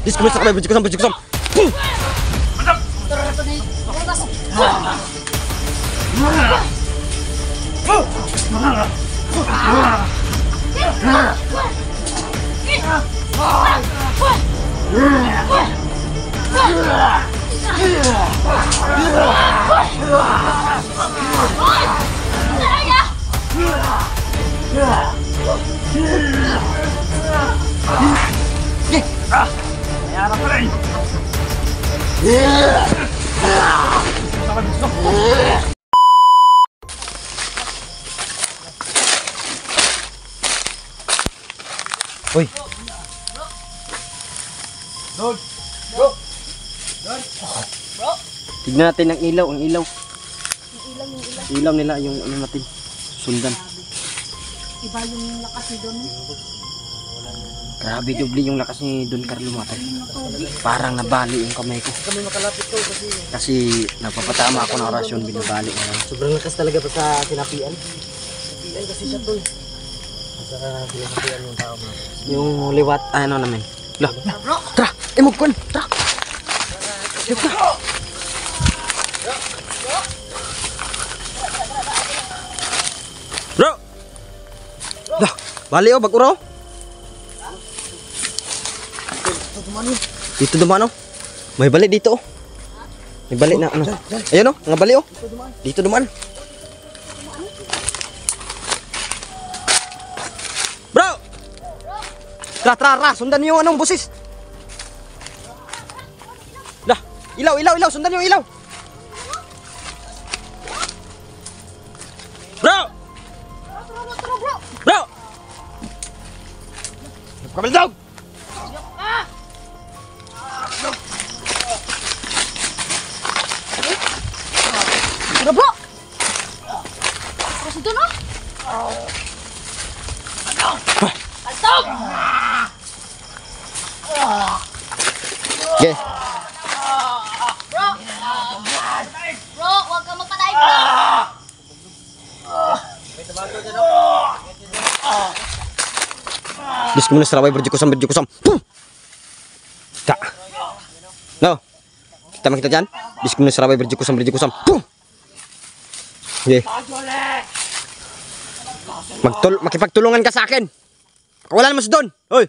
Diskumis na kami, berjukusam, berjukusam. Mantap. Mayarap pa rin. Uy. Doon. Bro. Tignan natin ang ilaw, ang ilaw. Ilaw nila yung ano natin. Sundan. Iba yung lakas ni Don. Grabe dubli yung lakas ni Don Carlo Matay. Parang nabali yung kamay ko. Kami makalapit ko Kasi nagpapatama ako ng orasyon, binabali ngayon. sobrang lakas talaga pa sa sinapian. Sinapian kasi siya tol. Sa sinapian yung tao mo. Yung liwat, ano namin. Lah, tara, imugkon, tara. Bro! Lah, bali oh, baguro. Dito dumaan oh. May balik dito oh. May balik na ano. Ayan oh, nga balik oh. Dito dumaan. Bro! Tara, sundan niyo yung anong busis. Lah, ilaw, sundan niyo yung ilaw. Bro! Bro! Kabaldog! Bro, bro! Kasi Don, oh! Altog! Okay. Bro! Bro, huwag kang magpatay, bro! Bismillah serawai berjukusam. Tak. No. Kita makita dyan. Bismillah serawai berjukusam. Okay. Makipagtulungan ka sa akin. Wala naman si Don. Hoy.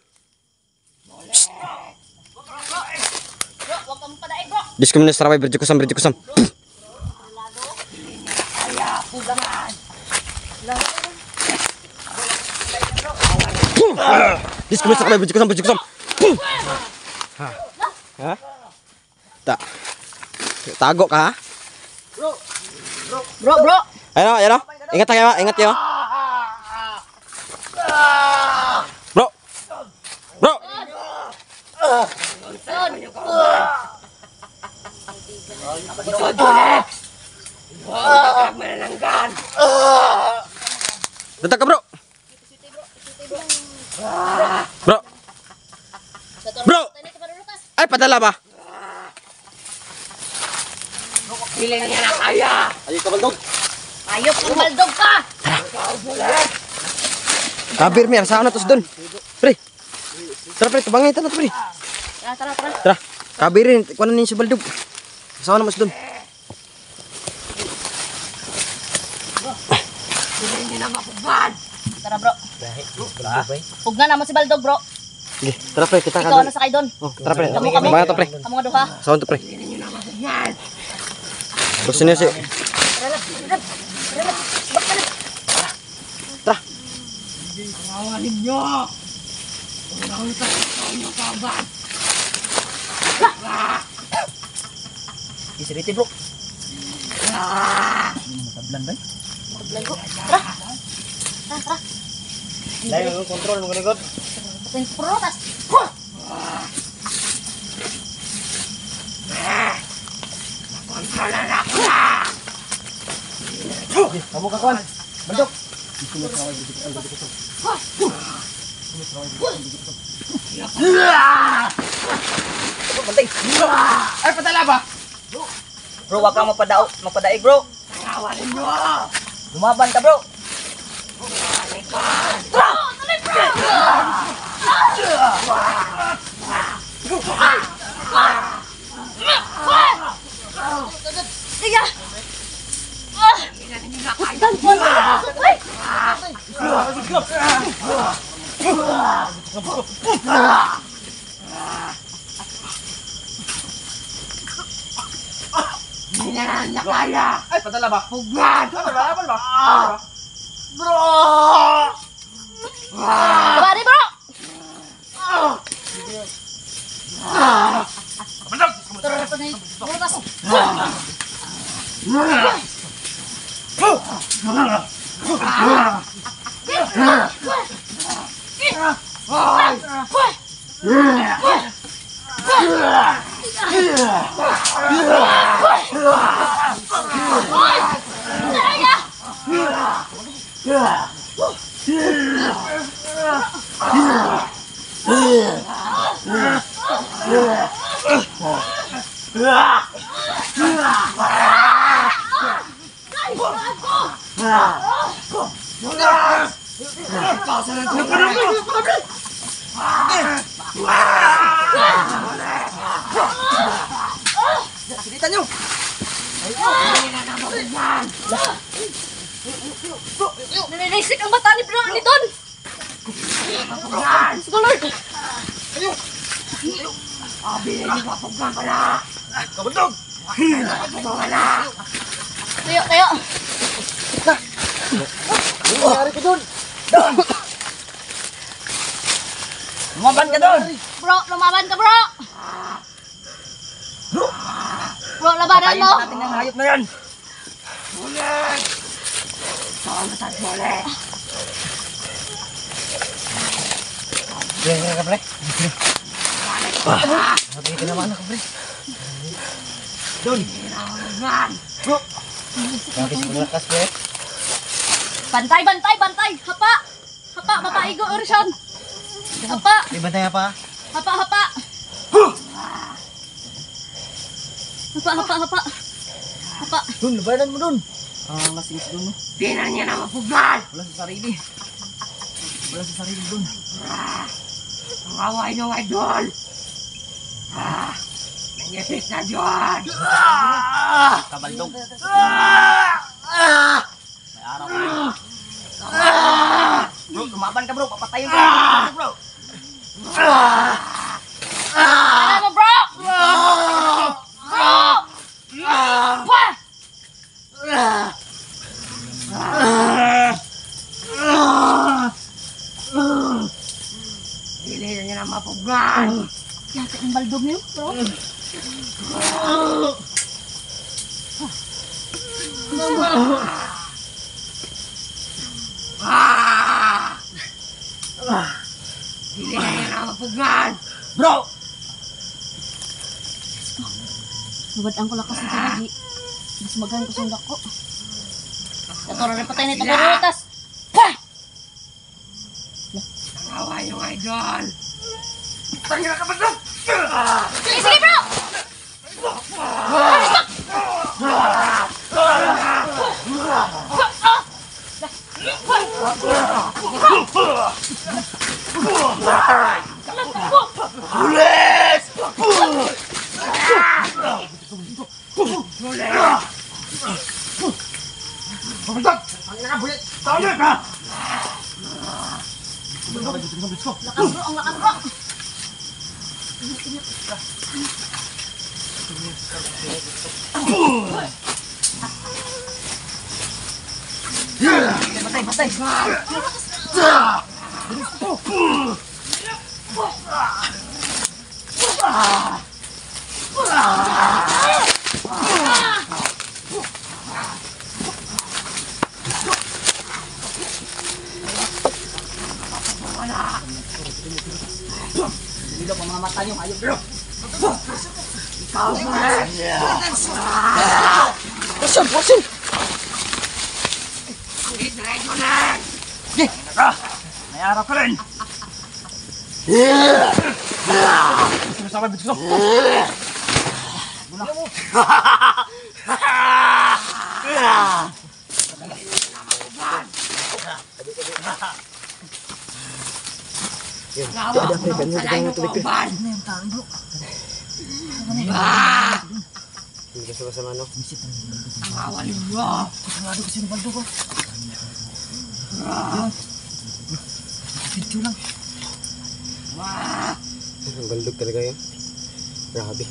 Bro, huwag kang magpatay, bro! Bismillah serawai berjukusam. Bismillah serawai berjukusam. Ha? Tak. Tago ka ha? Bro! Ayan o. Ingat kayo. Bro. Datang ka bro. Bro. Ay padala ba? Pili na niya na kaya. Ayo kabaldog. Ayop, kumaldog ka! Kabir mi, saan na tos Don? Pre. Tara pre, tabangay ta na pre. Tara. Tara. Kabirin, kuno nin si baldog. Saan na mas Don? Hindi na mapugban. Tara, bro. Huwag na naman si Baldog, bro. Sige, tara pre, kita ka Ikaw Don. na sakay doon. Oh, tara pre. Kamu. Tabangay to pre. Kamu nga doon ka. Saan to pre? Terus ini sih. Tara. Kawanin nyo. Huwag sa inyo kaban. Isiriti bro. Matablan ba? Bro. Tara. Lain kontrol mo ganun. Pwede protas. Kontrolan ako. Kamu kawan. Baldog. Ay, patala ba? Bro, wag kang mapadaig bro. Kawanin nyo. Lumaban ka bro. Bro! Bro! Ay, padala ba? Pugman! Ano ba? Bari bro! Tara na panay. Bukas. Kita nyo! Nanilisik ang mata ni bro ni Don. Sige Lord. Kabundog! Tayo, tayo. Ano nangyari ko doon? Lumaban ka doon! Bro, lumaban ka bro. Bro, labanan mo. Natin ang hayop na yan! Kaya ka, pre. Sabi ka naman ako, pre. Doon. Bro. Bakit sa malakas, pre? Bantay, bantay, bantay. Hapa. Hapa, mapaigo Orson. Hapa, Di ba tayo pa? hapa, hapa. Hapa, hapa, hapa. Hapa. Doon, labanan mo doon. Masingis doon. Pinan niya na mapugman! Wala sa sarili. Wala sa sarili doon. Ang away nyo, idol! Nangipis na dyan! Kabaldog. May araw ka. Bro, lumaban ka bro. Papatayin ka. Bro. Ano mo bro? Bro! Pah! Pili na niya na mapugman! Yate ang baldog niyo, bro. Pili na niya na mapugman! Bro. Nabadaan ko lakas sa ginagi. Mas magan ko sundak ko. Katuro rin patay na tabarutas. Pah! Ang away nyo, idol! Tangina ka ba doon? Sige, sige bro! Kabundog! Tangina ka, bulit! Tawag ka! Lakas bro, ang lakas bro. Patay, patay. Hindi daw pamamatay yung hayop bro. Pasin! Pasin! May araw ka rin. Sumasama dito. Hindi ka sa mano. Awan niyo. Sarado kasi ng baldo ko. Video lang. Ang baldog talaga yun. Grabe.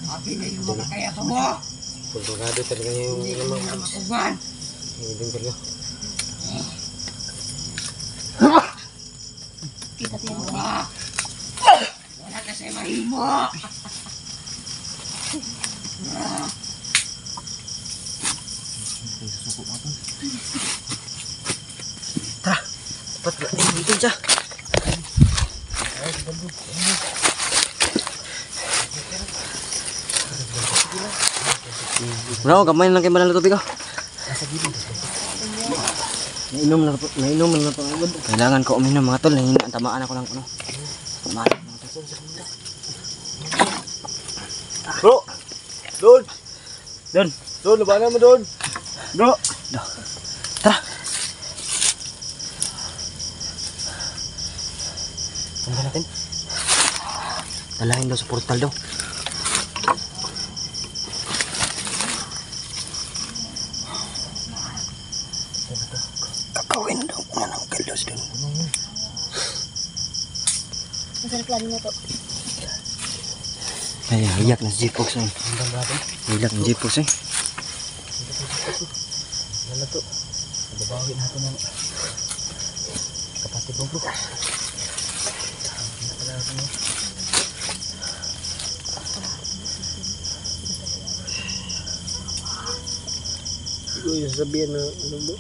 Sabi na yung mga kaya ka mo. Pagkakado talaga yung naman. Makugan. Hindi din talaga. Kita tiyan ko. Wala kasi mahimo. Dapat dito siya. Bro, kamay lang kayo manalo tubig ko. Nainom na po. Kailangan ko uminom mga tol. Ang tamaan ako lang ano. Tamaan ako mga tol. Bro! Doon, labanan mo doon. Bro! Tara! Tanda natin. Dalahin daw sa portal daw. Kakawin daw na ng galos doon. Nasaan plano na to? Ay, hiyak na si Jipox eh. Hiyak na Jipox eh. Ano to? Babawin natin ng kapatid mo bro. Siguro yung sabihin na ano bro.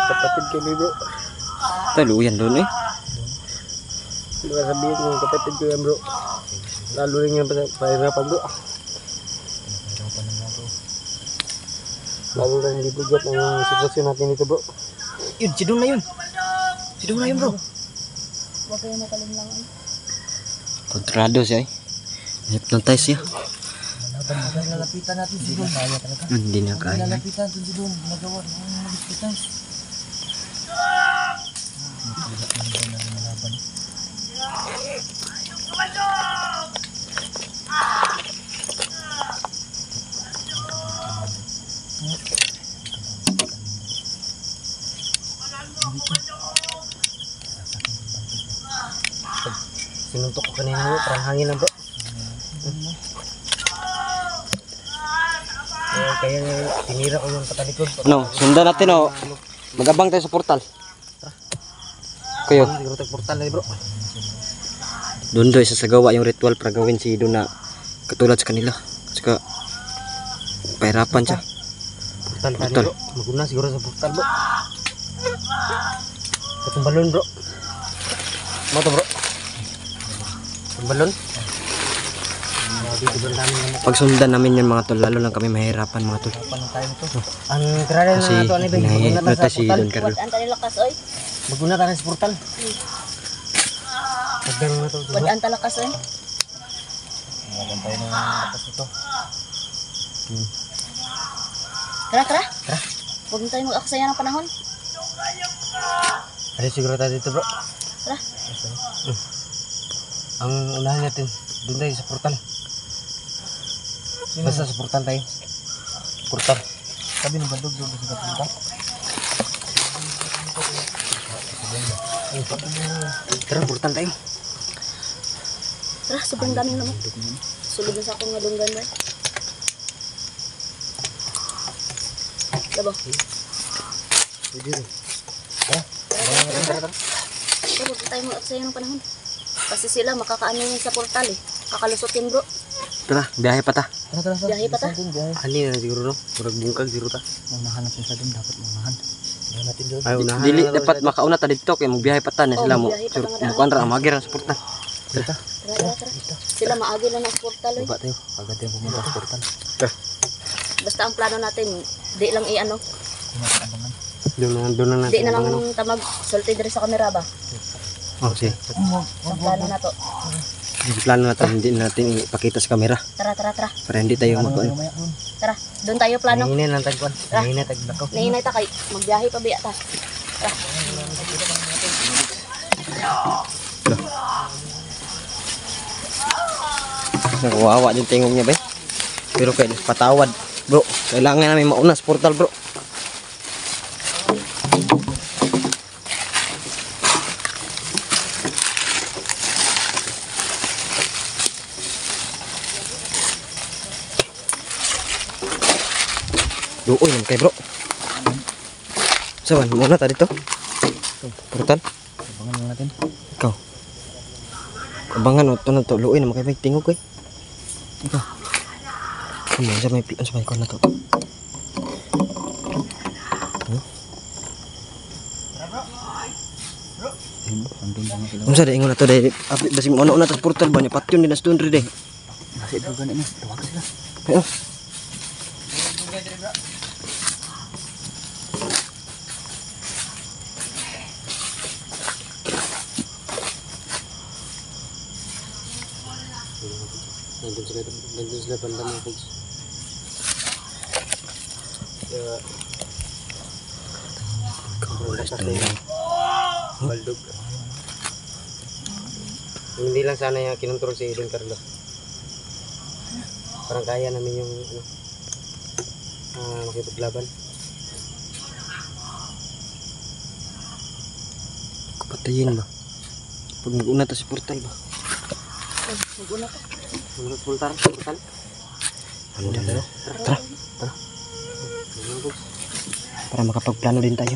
Kapatid kami bro. Taluyan doon eh. Baka sabihin yung kapatid ko yan bro. Lalo rin yan pahirapan bro. Lalo rin hindi bugat ang sitwasyon natin dito bro. Yun, si Don na yun. Si Don na yun bro. Huwag kayo makalimlangan. Kontrado siya eh. Hypnotize siya. Lalapitan natin si Don. Kaya talaga. Hindi na kaya. Lalapitan natin si Don. Nagawa ng lalapitan. Sinuntok ko kanina bro, parang hangin lang bro. Kaya tinira ko yung patalikod. No, sundan natin oh. Magabang tayo sa portal. Kayo. Siguro tayo portal na bro. Doon doon isasagawa yung ritual para gawin si Don na katulad sa kanila. Saka pahirapan siya. Portal tayo Portal. bro. Maguna siguro sa portal bro. Itong balon bro. Ano to bro? Itong balon. Dito bro namin naman. Pag sundan namin yun mga tol, lalo lang kami mahirapan mga tol. Paano tayo nito? Ang krada Kasi na ito ano ba? Maguna tayo sa si portal. Don Carlo. Wadaan tayo lakas oy. Maguna tayo sa portal. Pagdang na ito. Wadaan tayo lakas oy. Magandang tayo ng lakas ito. Tara, tara. Huwag na tayo mag-aksaya ng panahon. Ano siguro tayo dito bro? Tara. Ang unahan natin, doon tayo sa portal. Basta sa portal tayo. Portal. Sabi ng bandog doon sa portal. Tara, portal tayo. Tara, sobrang dami naman. Sulod na sa akong ngadunggan ba? Diba? Pwede rin. Tara, huwag na tayo mag-aksaya ng panahon. Kasi sila makakaano yun sa portal eh. Kakalusotin bro. Tara, biyahe pa ta. Tara. Biyahe pa ta. Hani na siguro no? Murag bungkag siguro ta. Unahan natin sa doon. Dapat unahan. Unahan natin doon. Ay, unahan. Dili dapat makauna ta dito kay magbiyahe pa ta na sila mo. magbiyahe pa ta nga daan. Mukuan ra magir sa portal. Tara. Tara. Sila maagi lang ang portal eh. Baba tayo. Agad tayo pumunta sa portal. Basta ang plano natin, di lang i-ano. Doon na natin. Di na lang tamag sulti diri sa kamera ba? Oh, sige. Ang plano na to. Yung plano natin hindi natin ipakita sa kamera Tara. para hindi tayo makuan. Tara, doon tayo plano. Nanginay lang tagkuan. Nanginay tagbakaw. Nahinay ta kay magbiyahe pa biya ta. Tara. Nakuwawa din tingog niya ba? Pero kaya patawad bro. Kailangan namin mauna sa portal bro. Doon lang kay bro. Saban, muna tayo dito. Portal. Abangan lang natin. Ikaw. Abangan o ito na ito. Luoy na makibay tingog eh. Ikaw. Ano sa may pian sa may kon na to. Andun lang sila. Unsa di ingon na to dai basi mo na tas portal ba ni patyon din as doon rin eh. Kasi ito ganit na. Tawag sila. Ayo. Nandun sila banda mga folks. Baldog. Hindi lang sana yung kinontrol si Don Carlo. Parang kaya namin yung makipaglaban. Kapatayin ba? Pag nag-una ta si portal ba? Mag-una ka. Portal. Ano na? Tara. Para makapagplano din tayo.